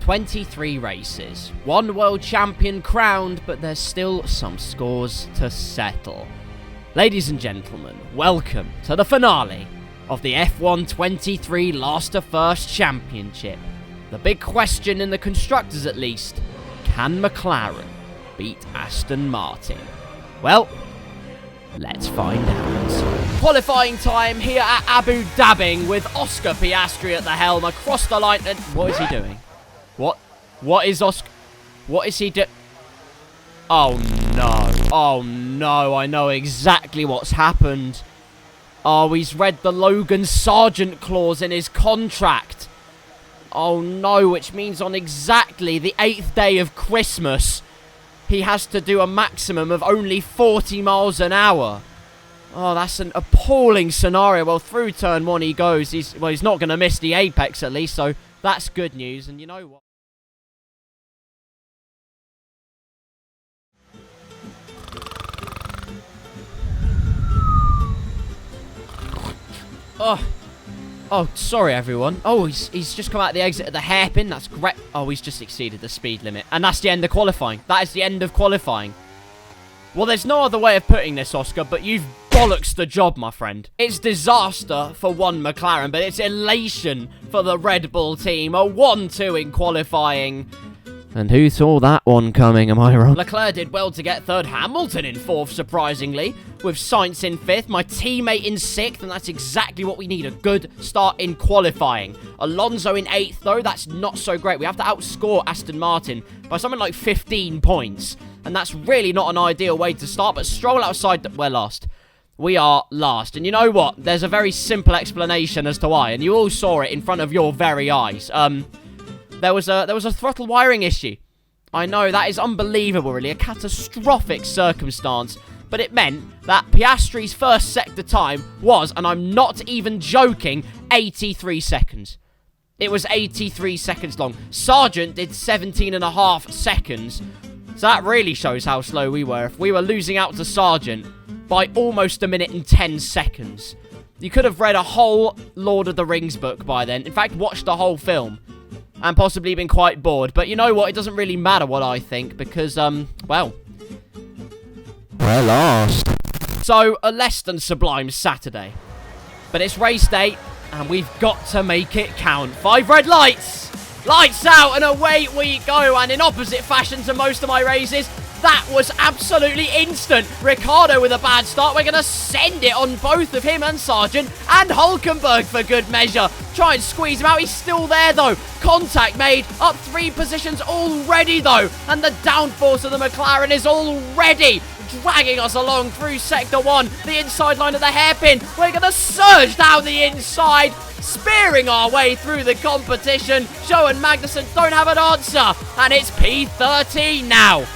23 races, one world champion crowned, but there's still some scores to settle. Ladies and gentlemen, welcome to the finale of the F1 23 Last to First Championship. The big question in the constructors at least, can McLaren beat Aston Martin? Well, let's find out. Qualifying time here at Abu Dhabi with Oscar Piastri at the helm across the line. And what is he doing? What is Oscar? What is he doing? Oh no. Oh no, I know exactly what's happened. Oh, he's read the Logan Sargent clause in his contract. Oh no, which means on exactly the 8th day of Christmas, he has to do a maximum of only 40 miles an hour. Oh, that's an appalling scenario. Well, through turn one he goes. He's not going to miss the apex at least, so that's good news. And you know what? Oh, sorry everyone. Oh, he's just come out the exit of the hairpin. That's great. Oh, he's just exceeded the speed limit. And that's the end of qualifying. That is the end of qualifying. Well, there's no other way of putting this, Oscar, but you've bollocks the job, my friend. It's disaster for one McLaren, but it's elation for the Red Bull team. A 1-2 in qualifying. And who saw that one coming, am I wrong? Leclerc did well to get third, Hamilton in fourth, surprisingly, with Sainz in fifth, my teammate in sixth, and that's exactly what we need, a good start in qualifying. Alonso in eighth, though, that's not so great. We have to outscore Aston Martin by something like 15 points, and that's really not an ideal way to start, but Stroll outside, we're last. We are last, and you know what? There's a very simple explanation as to why, and you all saw it in front of your very eyes. There was a throttle wiring issue. I know, that is unbelievable, really. A catastrophic circumstance. But it meant that Piastri's first sector time was, and I'm not even joking, 83 seconds. It was 83 seconds long. Sargent did 17.5 seconds. So that really shows how slow we were. If we were losing out to Sargent by almost 1 minute and 10 seconds. You could have read a whole Lord of the Rings book by then. In fact, watched the whole film. And possibly been quite bored. But you know what? It doesn't really matter what I think. Because, well, we're lost. So, a less than sublime Saturday. But it's race day. And we've got to make it count. 5 red lights. Lights out and away we go. And in opposite fashion to most of my races, that was absolutely instant. Ricciardo with a bad start. We're going to send it on both of him and Sargent and Hülkenberg for good measure. Try and squeeze him out. He's still there, though. Contact made. Up 3 positions already, though. And the downforce of the McLaren is already dragging us along through Sector 1. The inside line of the hairpin. We're going to surge down the inside, spearing our way through the competition. Joe and Magnussen don't have an answer. And it's P13 now.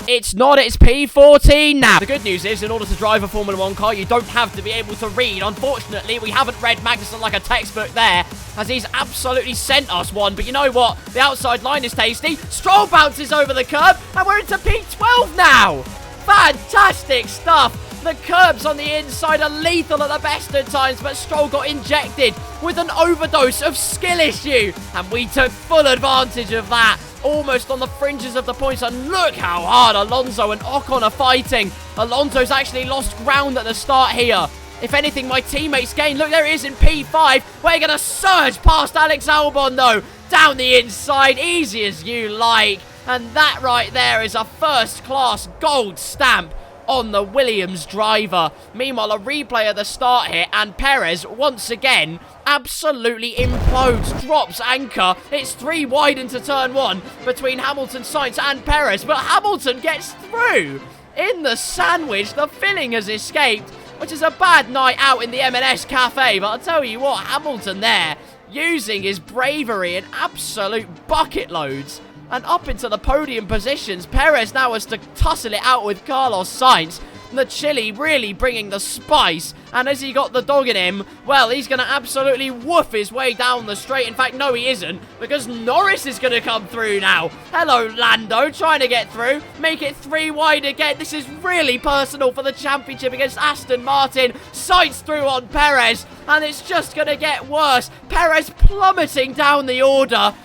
It's not, it's P14 now. The good news is, in order to drive a Formula 1 car, you don't have to be able to read. Unfortunately, we haven't read Magnussen like a textbook there, as he's absolutely sent us one. But you know what? The outside line is tasty. Stroll bounces over the curb, and we're into P12 now. Fantastic stuff. The curbs on the inside are lethal at the best of times, but Stroll got injected with an overdose of skill issue, and we took full advantage of that. Almost on the fringes of the points, and look how hard Alonso and Ocon are fighting. Alonso's actually lost ground at the start here. If anything, my teammates gain. Look, there it is in P5. We're going to surge past Alex Albon, though. Down the inside, easy as you like. And that right there is a first-class gold stamp on the Williams driver. Meanwhile, a replay at the start here, and Perez, once again, absolutely implodes, drops anchor. It's 3 wide into turn 1 between Hamilton, Sainz and Perez, but Hamilton gets through in the sandwich. The filling has escaped, which is a bad night out in the M&S cafe, but I'll tell you what, Hamilton there, using his bravery in absolute bucket loads, and up into the podium positions. Perez now has to tussle it out with Carlos Sainz. The chili really bringing the spice. And has he got the dog in him? Well, he's going to absolutely woof his way down the straight. In fact, no, he isn't, because Norris is going to come through now. Hello, Lando, trying to get through. Make it 3 wide again. This is really personal for the championship against Aston Martin. Sainz through on Perez, and it's just going to get worse. Perez plummeting down the order.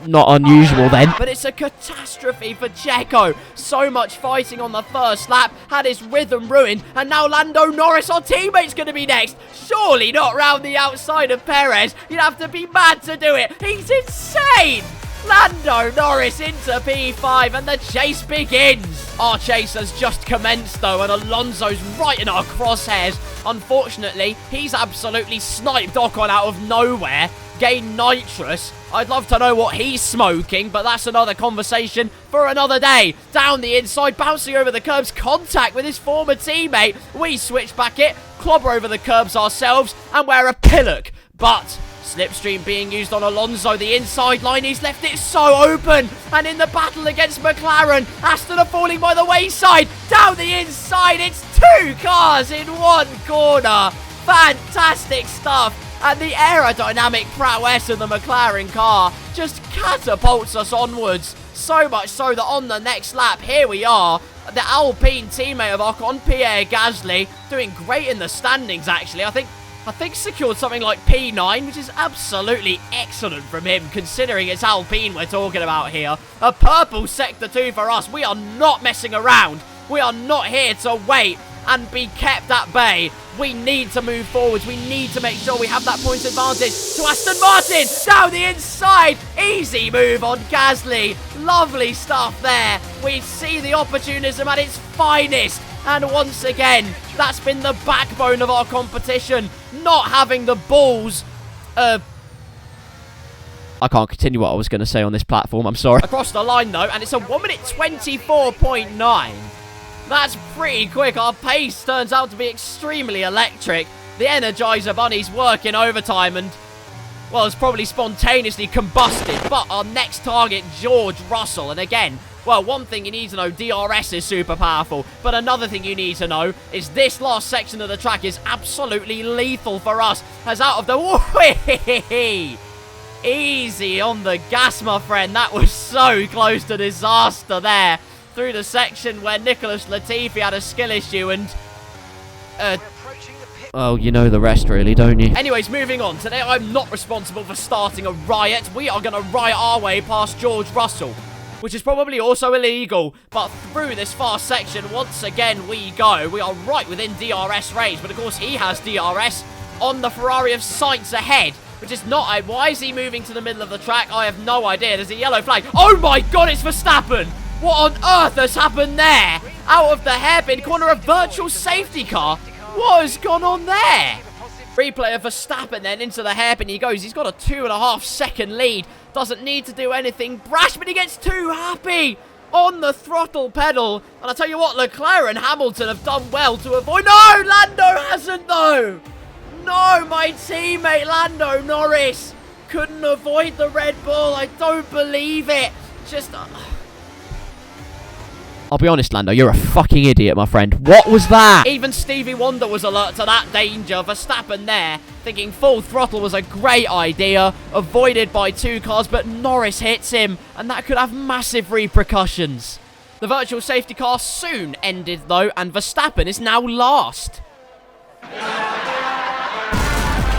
not unusual then. But it's a catastrophe for Checo. So much fighting on the first lap, had his rhythm ruined, and now Lando Norris, our teammate's going to be next. Surely not round the outside of Perez. You'd have to be mad to do it. He's insane. Lando Norris into P5 and the chase begins. Our chase has just commenced though, and Alonso's right in our crosshairs. Unfortunately, he's absolutely sniped Ocon out of nowhere. Gained nitrous. I'd love to know what he's smoking, but that's another conversation for another day. Down the inside, bouncing over the curbs, contact with his former teammate. We switch back it, clobber over the curbs ourselves, and we're a pillock. But slipstream being used on Alonso, the inside line, he's left it so open, and in the battle against McLaren, Aston are falling by the wayside. Down the inside, it's 2 cars in 1 corner. Fantastic stuff. And the aerodynamic prowess of the McLaren car just catapults us onwards. So much so that on the next lap, here we are, the Alpine teammate of Ocon, Pierre Gasly, doing great in the standings actually. I think secured something like P9, which is absolutely excellent from him, considering it's Alpine we're talking about here. A purple Sector 2 for us. We are not messing around. We are not here to wait and be kept at bay. We need to move forwards. We need to make sure we have that point advantage to Aston Martin. Down the inside. Easy move on Gasly. Lovely stuff there. We see the opportunism at its finest. And once again, that's been the backbone of our competition. Not having the balls. I can't continue what I was going to say on this platform. I'm sorry. Across the line, though, and it's a 1 minute 24.9. That's pretty quick. Our pace turns out to be extremely electric. The Energizer Bunny's working overtime and, well, it's probably spontaneously combusted. But our next target, George Russell. And again, well, one thing you need to know, DRS is super powerful. But another thing you need to know is this last section of the track is absolutely lethal for us. As out of the... Easy on the gas, my friend. That was so close to disaster there. Through the section where Nicholas Latifi had a skill issue and... well, you know the rest really, don't you? Anyways, moving on. Today I'm not responsible for starting a riot. We are going to riot our way past George Russell, which is probably also illegal. But through this fast section, once again we go. We are right within DRS range, but of course he has DRS on the Ferrari of Sainz ahead, which is not... Why is he moving to the middle of the track? I have no idea. There's a yellow flag. Oh my god, it's Verstappen! What on earth has happened there? Out of the hairpin corner, a virtual safety car. What has gone on there? Replay of Verstappen then into the hairpin he goes. He's got a 2.5 second lead. Doesn't need to do anything brash, but he gets too happy on the throttle pedal. And I'll tell you what, Leclerc and Hamilton have done well to avoid... No, Lando hasn't though. No, my teammate Lando Norris couldn't avoid the Red Bull. I don't believe it. Just... I'll be honest, Lando, you're a fucking idiot, my friend. What was that? Even Stevie Wonder was alert to that danger. Verstappen there, thinking full throttle was a great idea. Avoided by 2 cars, but Norris hits him, and that could have massive repercussions. The virtual safety car soon ended, though, and Verstappen is now last.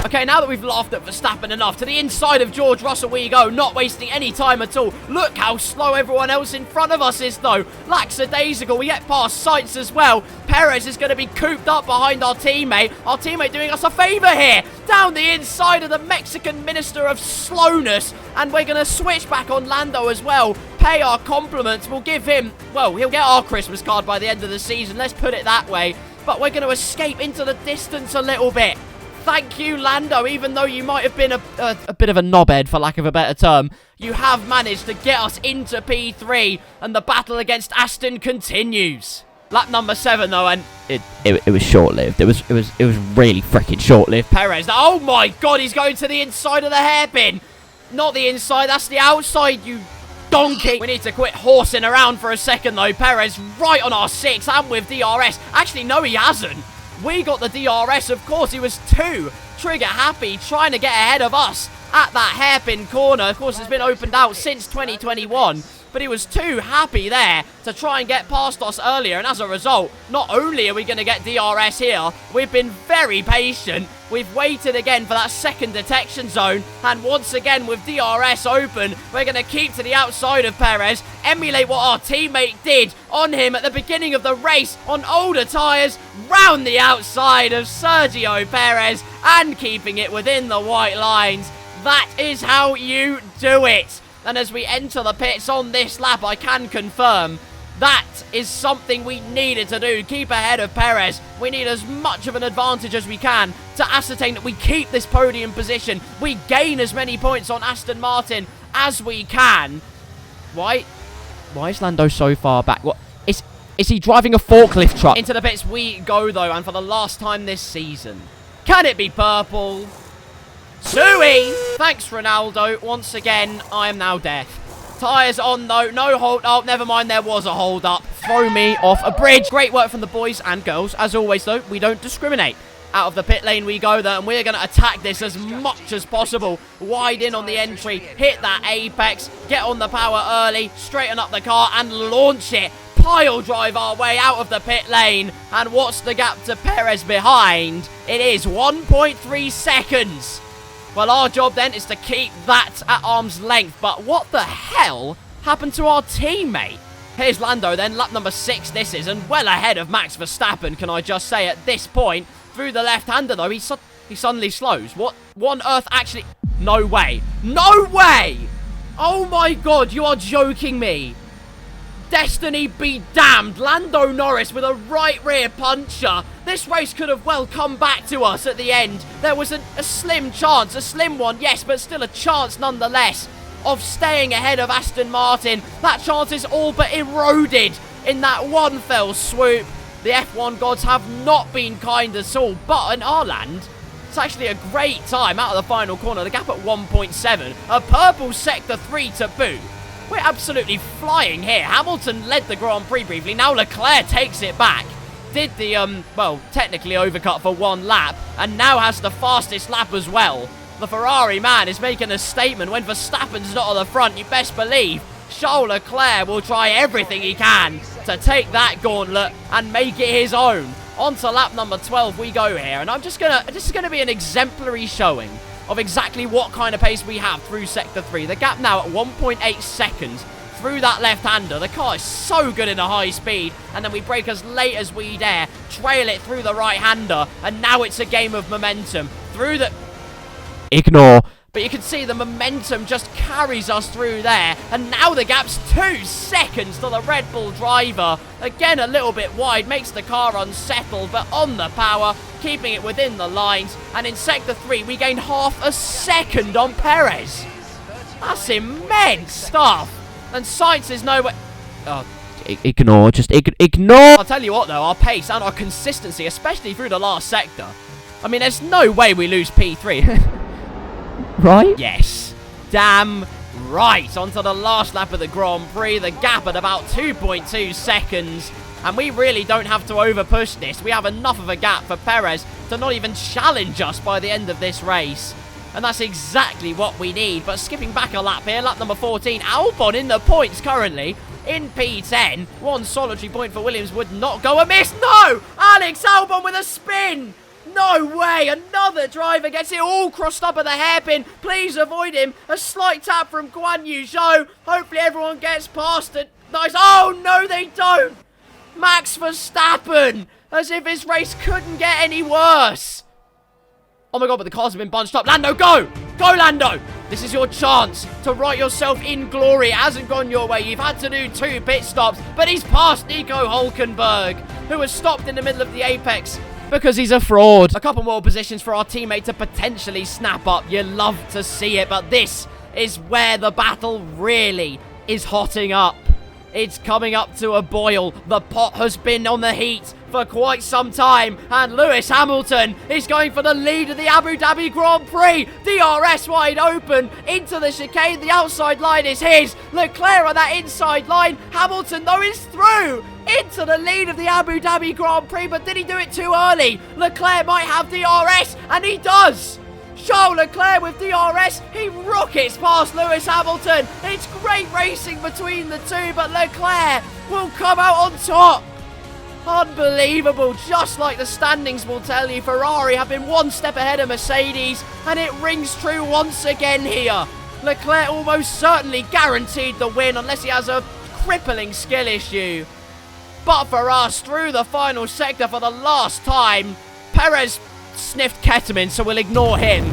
Okay, now that we've laughed at Verstappen enough, to the inside of George Russell we go, not wasting any time at all. Look how slow everyone else in front of us is, though. Lackadaisical, we get past Sainz as well. Perez is going to be cooped up behind our teammate. Our teammate doing us a favour here. Down the inside of the Mexican Minister of Slowness. And we're going to switch back on Lando as well. Pay our compliments. We'll give him, well, he'll get our Christmas card by the end of the season. Let's put it that way. But we're going to escape into the distance a little bit. Thank you, Lando, even though you might have been a bit of a knobhead, for lack of a better term. You have managed to get us into P3, and the battle against Aston continues. Lap number 7, though, and it was short-lived. It was really freaking short-lived. Perez, oh my god, he's going to the inside of the hairpin. Not the inside, that's the outside, you donkey. We need to quit horsing around for a second, though. Perez right on our 6 and with DRS. Actually, no, he hasn't. We got the DRS, of course. He was 2 trigger happy, trying to get ahead of us at that hairpin corner. Of course, it's been opened out since 2021, but he was too happy there to try and get past us earlier, and as a result, not only are we going to get DRS here, we've been very patient. We've waited again for that second detection zone, and once again with DRS open, we're going to keep to the outside of Perez, emulate what our teammate did on him at the beginning of the race on older tyres, round the outside of Sergio Perez, and keeping it within the white lines. That is how you do it. And as we enter the pits on this lap, I can confirm that is something we needed to do. Keep ahead of Perez. We need as much of an advantage as we can to ascertain that we keep this podium position. We gain as many points on Aston Martin as we can. Why is Lando so far back? What is he driving a forklift truck? Into the pits we go though, and for the last time this season. Can it be purple? Sui! Thanks, Ronaldo. Once again, I am now deaf. Tyres on, though. No hold up. Never mind, there was a hold up. Throw me off a bridge. Great work from the boys and girls. As always, though, we don't discriminate. Out of the pit lane we go, though, and we're going to attack this as much as possible. Wide in on the entry. Hit that apex. Get on the power early. Straighten up the car and launch it. Pile drive our way out of the pit lane. And what's the gap to Perez behind? It is 1.3 seconds. Well, our job then is to keep that at arm's length. But what the hell happened to our teammate? Here's Lando then, lap number 6 this is, and well ahead of Max Verstappen, can I just say, at this point. Through the left-hander, though, he suddenly slows. What on earth actually... No way. No way! Oh my god, you are joking me. Destiny be damned. Lando Norris with a right rear puncher. This race could have well come back to us at the end. There was a slim chance, a slim one, yes, but still a chance nonetheless of staying ahead of Aston Martin. That chance is all but eroded in that one fell swoop. The F1 gods have not been kind at all, but in our land, it's actually a great time out of the final corner. The gap at 1.7, a purple sector 3 to boot. We're absolutely flying here. Hamilton led the Grand Prix briefly. Now Leclerc takes it back. Did the, well, technically overcut for one lap, and now has the fastest lap as well. The Ferrari man is making a statement. When Verstappen's not on the front, you best believe Charles Leclerc will try everything he can to take that gauntlet and make it his own. On to lap number 12 we go here, and this is gonna be an exemplary showing of exactly what kind of pace we have through Sector 3. The gap now at 1.8 seconds through that left-hander. The car is so good in a high speed, and then we brake as late as we dare, trail it through the right-hander, and now it's a game of momentum. Through the... Ignore. But you can see the momentum just carries us through there. And now the gap's 2 seconds to the Red Bull driver. Again, a little bit wide, makes the car unsettled, but on the power, keeping it within the lines. And in Sector 3, we gain half a second on Perez. That's immense stuff. And Sainz is nowhere... Oh, ignore, just ignore. I'll tell you what, though, our pace and our consistency, especially through the last sector. I mean, there's no way we lose P3. Right? Yes. Damn right. Onto the last lap of the Grand Prix. The gap at about 2.2 seconds. And we really don't have to over-push this. We have enough of a gap for Perez to not even challenge us by the end of this race. And that's exactly what we need. But skipping back a lap here, lap number 14. Albon in the points currently. In P10. One solitary point for Williams would not go amiss. No! Alex Albon with a spin! No way! Another driver gets it all crossed up at the hairpin. Please avoid him. A slight tap from Guan Yu Zhou. Hopefully everyone gets past it. Nice. Oh, no, they don't. Max Verstappen. As if his race couldn't get any worse. Oh, my God, but the cars have been bunched up. Lando, go! Go, Lando! This is your chance to write yourself in glory. It hasn't gone your way. You've had to do 2 pit stops. But he's past Nico Hülkenberg, who was stopped in the middle of the apex. Because he's a fraud. A couple more positions for our teammate to potentially snap up. You love to see it, but this is where the battle really is hotting up. It's coming up to a boil. The pot has been on the heat for quite some time, and Lewis Hamilton is going for the lead of the Abu Dhabi Grand Prix. DRS wide open into the chicane. The outside line is his. Leclerc on that inside line. Hamilton, though, is through into the lead of the Abu Dhabi Grand Prix, but did he do it too early? Leclerc might have DRS, and he does. Charles Leclerc with DRS. He rockets past Lewis Hamilton. It's great racing between the two, but Leclerc will come out on top. Unbelievable. Just like the standings will tell you, Ferrari have been one step ahead of Mercedes, and it rings true once again here. Leclerc almost certainly guaranteed the win unless he has a crippling skill issue. But for us, through the final sector for the last time, Perez sniffed ketamine, so we'll ignore him.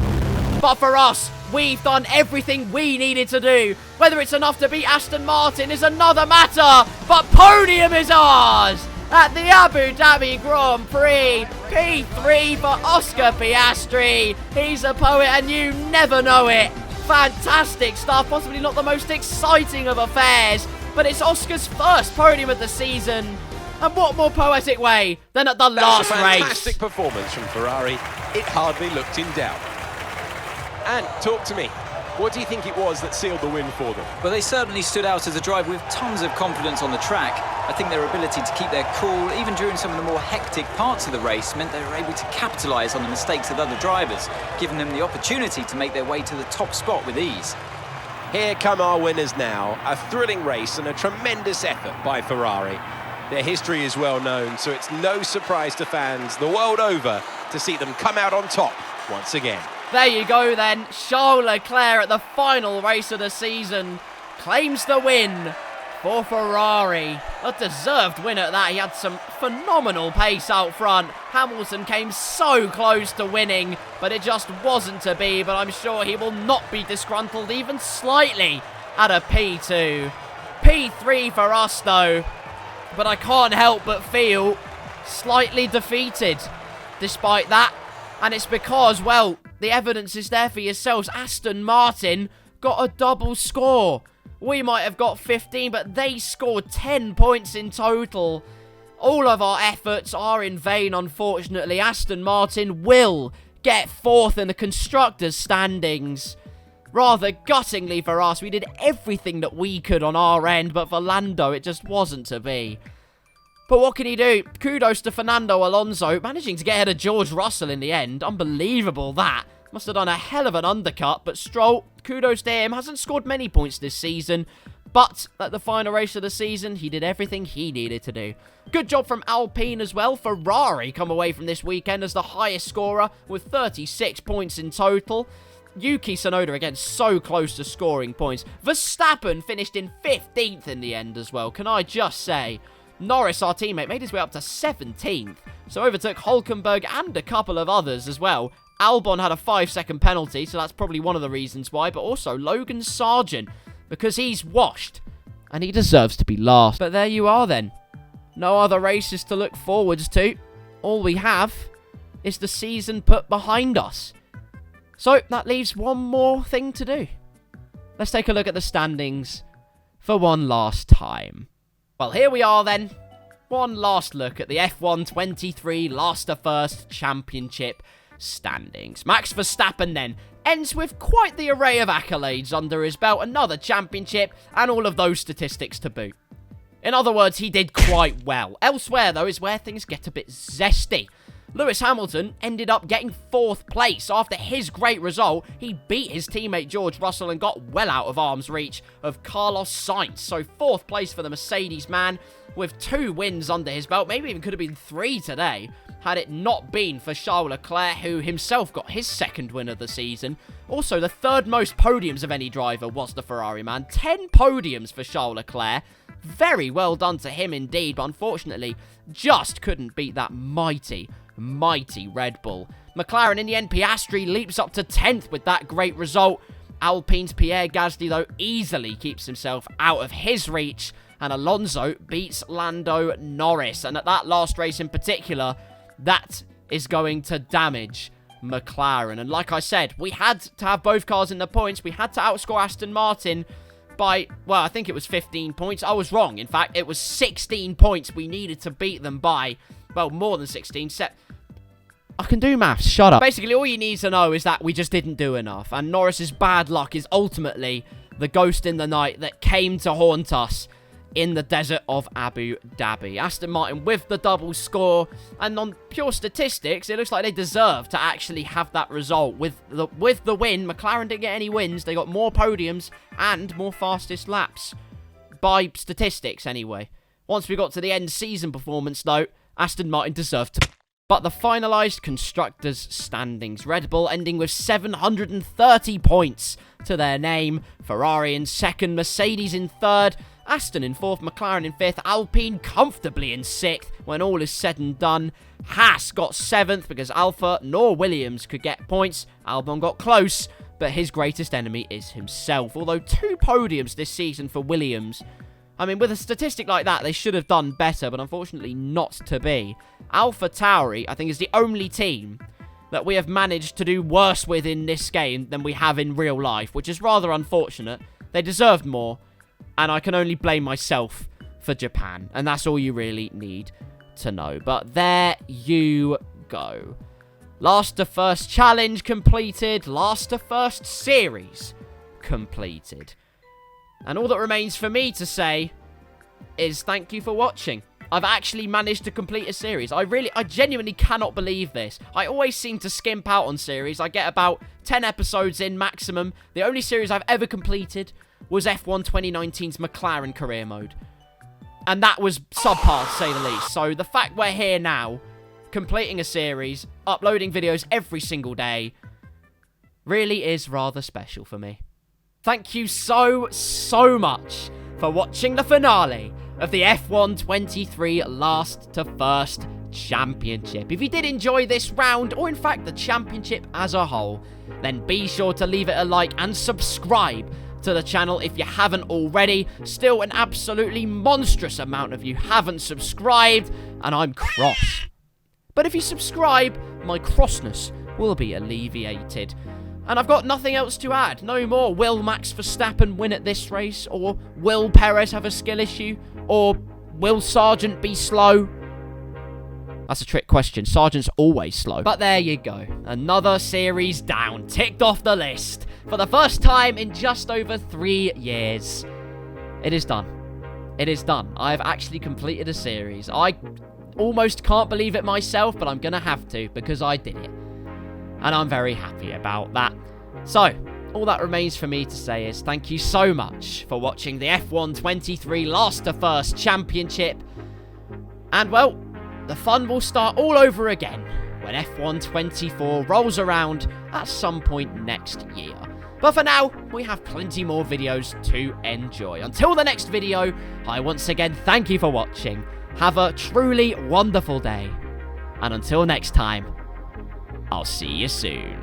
But for us, we've done everything we needed to do. Whether it's enough to beat Aston Martin is another matter, but podium is ours at the Abu Dhabi Grand Prix. P3 for Oscar Piastri. He's a poet and you never know it. Fantastic stuff, possibly not the most exciting of affairs, but it's Oscar's first podium of the season. And what more poetic way than at the last race? Fantastic performance from Ferrari. It hardly looked in doubt. And talk to me. What do you think it was that sealed the win for them? Well, they certainly stood out as a driver with tons of confidence on the track. I think their ability to keep their cool, even during some of the more hectic parts of the race, meant they were able to capitalise on the mistakes of other drivers, giving them the opportunity to make their way to the top spot with ease. Here come our winners now. A thrilling race and a tremendous effort by Ferrari. Their history is well known, so it's no surprise to fans the world over to see them come out on top once again. There you go then. Charles Leclerc at the final race of the season claims the win for Ferrari. A deserved win at that. He had some phenomenal pace out front. Hamilton came so close to winning, but it just wasn't to be. But I'm sure he will not be disgruntled even slightly at a P2. P3 for us though. But I can't help but feel slightly defeated despite that. And it's because, well, the evidence is there for yourselves. Aston Martin got a double score. We might have got 15, but they scored 10 points in total. All of our efforts are in vain, unfortunately. Aston Martin will get fourth in the constructors' standings. Rather guttingly for us, we did everything that we could on our end, but for Lando, it just wasn't to be. But what can he do? Kudos to Fernando Alonso, managing to get ahead of George Russell in the end. Unbelievable that. Must have done a hell of an undercut, but Stroll, kudos to him, hasn't scored many points this season. But at the final race of the season, he did everything he needed to do. Good job from Alpine as well. Ferrari come away from this weekend as the highest scorer with 36 points in total. Yuki Tsunoda again so close to scoring points. Verstappen finished in 15th in the end as well, can I just say. Norris, our teammate, made his way up to 17th, so overtook Hülkenberg and a couple of others as well. Albon had a 5-second penalty, so that's probably one of the reasons why, but also Logan Sargent, because he's washed, and he deserves to be last. But there you are then. No other races to look forwards to. All we have is the season put behind us. So that leaves one more thing to do. Let's take a look at the standings for one last time. Well, here we are then. One last look at the F1 23 Last to First Championship standings. Max Verstappen then ends with quite the array of accolades under his belt. Another championship and all of those statistics to boot. In other words, he did quite well. Elsewhere, though, is where things get a bit zesty. Lewis Hamilton ended up getting 4th place. After his great result, he beat his teammate George Russell and got well out of arm's reach of Carlos Sainz. So 4th place for the Mercedes man with 2 wins under his belt. Maybe even could have been 3 today had it not been for Charles Leclerc, who himself got his 2nd win of the season. Also, the 3rd most podiums of any driver was the Ferrari man. 10 podiums for Charles Leclerc. Very well done to him indeed, but unfortunately just couldn't beat that mighty Red Bull. McLaren in the end, Piastri leaps up to 10th with that great result. Alpine's Pierre Gasly, though, easily keeps himself out of his reach, and Alonso beats Lando Norris. And at that last race in particular, that is going to damage McLaren. And like I said, we had to have both cars in the points. We had to outscore Aston Martin by, well, I think it was 15 points. I was wrong. In fact, it was 16 points we needed to beat them by. Well, more than 16. I can do maths, shut up. Basically, all you need to know is that we just didn't do enough. And Norris's bad luck is ultimately the ghost in the night that came to haunt us in the desert of Abu Dhabi. Aston Martin with the double score, and on pure statistics, it looks like they deserve to actually have that result. With the win, McLaren didn't get any wins. They got more podiums and more fastest laps. By statistics, anyway. Once we got to the end season performance, though, Aston Martin deserved to... But the finalised Constructors' standings. Red Bull ending with 730 points to their name. Ferrari in second, Mercedes in third, Aston in fourth, McLaren in fifth, Alpine comfortably in sixth when all is said and done. Haas got seventh because Alfa nor Williams could get points. Albon got close, but his greatest enemy is himself. Although 2 podiums this season for Williams. I mean, with a statistic like that, they should have done better, but unfortunately not to be. AlphaTauri, I think, is the only team that we have managed to do worse with in this game than we have in real life, which is rather unfortunate. They deserved more, and I can only blame myself for Japan, and that's all you really need to know. But there you go. Last to first challenge completed, last to first series completed. And all that remains for me to say is thank you for watching. I've actually managed to complete a series. I genuinely cannot believe this. I always seem to skimp out on series. I get about 10 episodes in maximum. The only series I've ever completed was F1 2019's McLaren career mode. And that was subpar, to say the least. So the fact we're here now, completing a series, uploading videos every single day, really is rather special for me. Thank you so much for watching the finale of the F1 23 Last to First Championship. If you did enjoy this round, or in fact the championship as a whole, then be sure to leave it a like and subscribe to the channel if you haven't already. Still, an absolutely monstrous amount of you haven't subscribed, and I'm cross. But if you subscribe, my crossness will be alleviated. And I've got nothing else to add. No more. Will Max Verstappen win at this race? Or will Perez have a skill issue? Or will Sargent be slow? That's a trick question. Sargent's always slow. But there you go. Another series down. Ticked off the list. For the first time in just over 3 years. It is done. It is done. I have actually completed a series. I almost can't believe it myself, but I'm going to have to because I did it. And I'm very happy about that. So, all that remains for me to say is thank you so much for watching the F1 23 Last to First Championship. And, well, the fun will start all over again when F1 24 rolls around at some point next year. But for now, we have plenty more videos to enjoy. Until the next video, I once again thank you for watching. Have a truly wonderful day. And until next time, I'll see you soon.